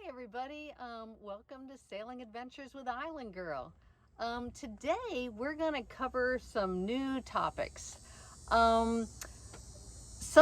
Hi everybody, welcome to Sailing Adventures with Island Girl. Today we're going to cover some new topics. Some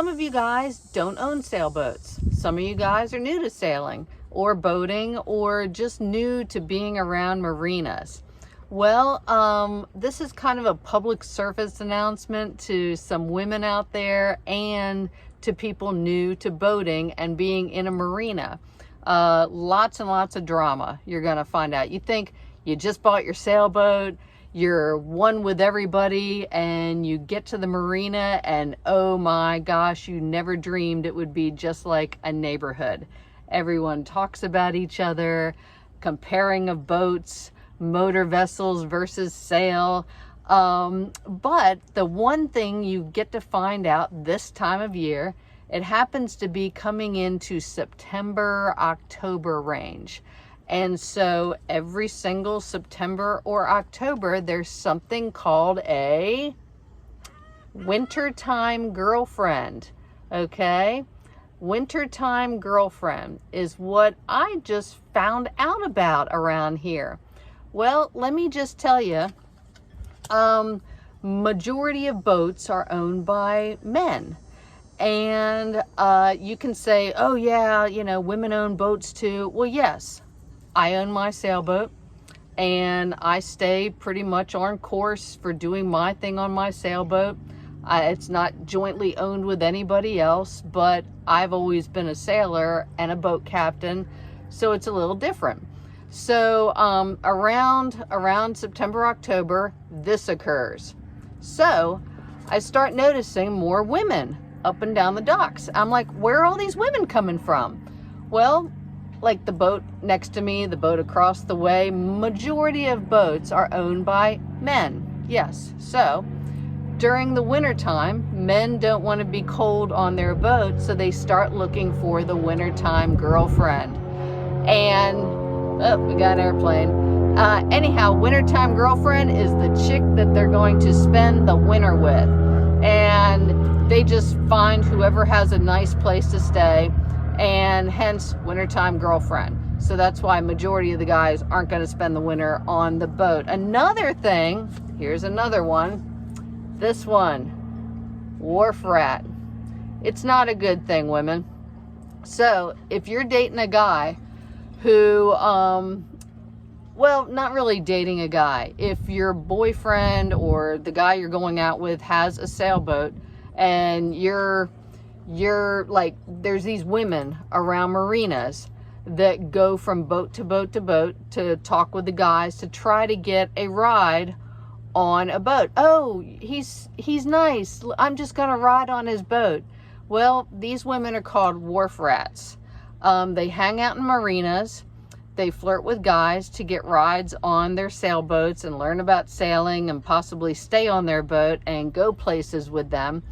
of you guys don't own sailboats. Some of you guys are new to sailing or boating or just new to being around marinas. Well, this is kind of a public service announcement to some women out there and to people new to boating and being in a marina. Lots and lots of drama you're going to find out. You think you just bought your sailboat, you're one with everybody, and you get to the marina and oh my gosh, you never dreamed it would be just like a neighborhood. Everyone talks about each other, comparing of boats, motor vessels versus sail. But the one thing you get to find out this time of year, it happens to be coming into September, October range. And so every single September or October, there's something called a wintertime girlfriend, okay? Wintertime girlfriend is what I just found out about around here. Well, let me just tell you, majority of boats are owned by men. And you can say, oh yeah, you know, women own boats too. Well, yes, I own my sailboat and I stay pretty much on course for doing my thing on my sailboat. It's not jointly owned with anybody else, but I've always been a sailor and a boat captain, so it's a little different. So around September, October, this occurs. So I start noticing more women up and down the docks. I'm like, where are all these women coming from? Well, like the boat next to me, the boat across the way, majority of boats are owned by men. Yes. So during the winter time, men don't want to be cold on their boat, so they start looking for the wintertime girlfriend. And oh, we got an airplane. Anyhow, wintertime girlfriend is the chick that they're going to spend the winter with. And they just find whoever has a nice place to stay, and hence wintertime girlfriend. So that's why majority of the guys aren't going to spend the winter on the boat. Another thing, here's another one. This one, wharf rat. It's not a good thing, women. So if you're dating a guy who, well, not really dating a guy. If your boyfriend or the guy you're going out with has a sailboat, and you're like, there's these women around marinas that go from boat to boat to boat to talk with the guys to try to get a ride on a boat. Oh, he's nice, I'm just gonna ride on his boat. Well, these women are called wharf rats. They hang out in marinas. They flirt with guys to get rides on their sailboats and learn about sailing and possibly stay on their boat and go places with them.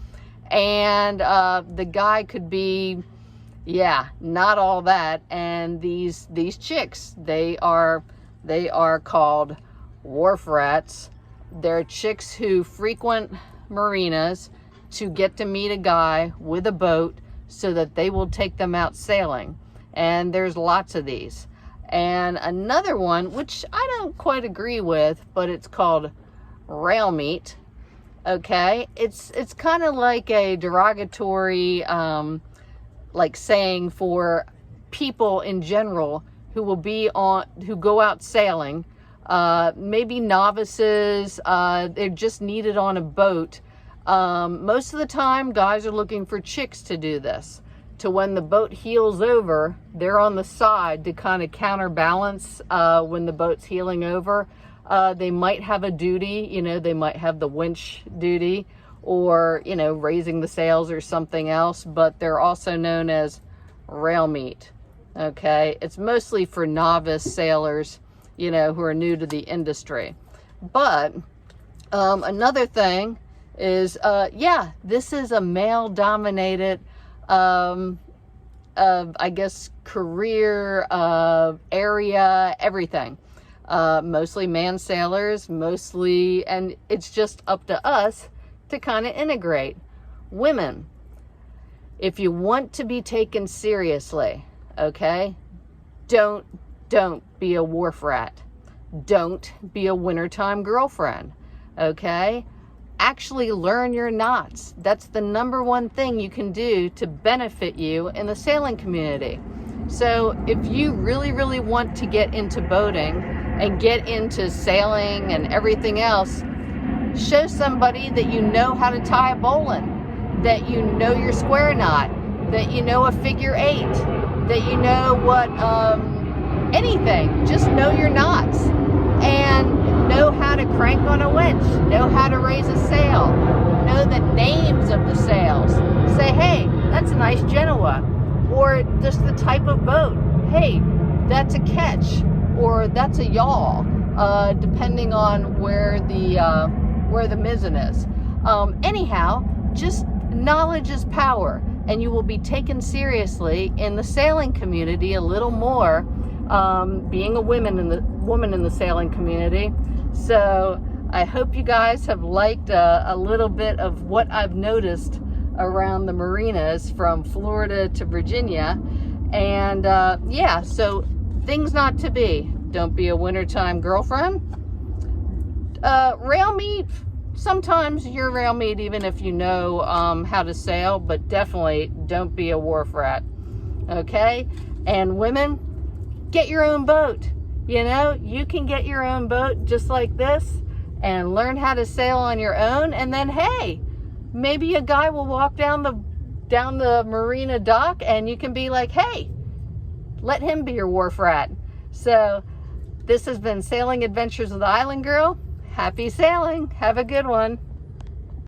And the guy could be, yeah, not all that. And these chicks, they are called wharf rats. They're chicks who frequent marinas to get to meet a guy with a boat so that they will take them out sailing. And there's lots of these. And another one, which I don't quite agree with, but it's called rail meat. Okay, it's kind of like a derogatory like saying for people in general who will be who go out sailing, maybe novices, they're just needed on a boat. Most of the time guys are looking for chicks to do this, to when the boat heels over, they're on the side to kind of counterbalance when the boat's heeling over. They might have a duty, you know, they might have the winch duty or, you know, raising the sails or something else, but they're also known as rail meat. Okay, it's mostly for novice sailors, you know, who are new to the industry. But another thing is, yeah, this is a male-dominated, I guess, career area, everything. Mostly man sailors, mostly, and it's just up to us to kind of integrate. Women, if you want to be taken seriously, okay, don't be a wharf rat. Don't be a wintertime girlfriend, okay? Actually learn your knots. That's the number one thing you can do to benefit you in the sailing community. So if you really, really want to get into boating and get into sailing and everything else, show somebody that you know how to tie a bowline, that you know your square knot, that you know a figure 8, that you know what, anything. Just know your knots and know how to crank on a winch, know how to raise a sail, know the names of the sails. Say, hey, that's a nice Genoa, or just the type of boat. Hey, that's a ketch, or that's a yawl, depending on where the mizzen is. Anyhow, just knowledge is power, and you will be taken seriously in the sailing community a little more, being a woman in the sailing community. So I hope you guys have liked a little bit of what I've noticed around the marinas from Florida to Virginia. And yeah, so things not to be. Don't be a wintertime girlfriend. Rail meet, sometimes you're rail meet even if you know how to sail, but definitely don't be a wharf rat, okay? And women, get your own boat. You know, you can get your own boat just like this and learn how to sail on your own, and then hey, maybe a guy will walk down the marina dock and you can be like, hey, let him be your wharf rat. So this has been Sailing Adventures with Island Girl. Happy sailing. Have a good one.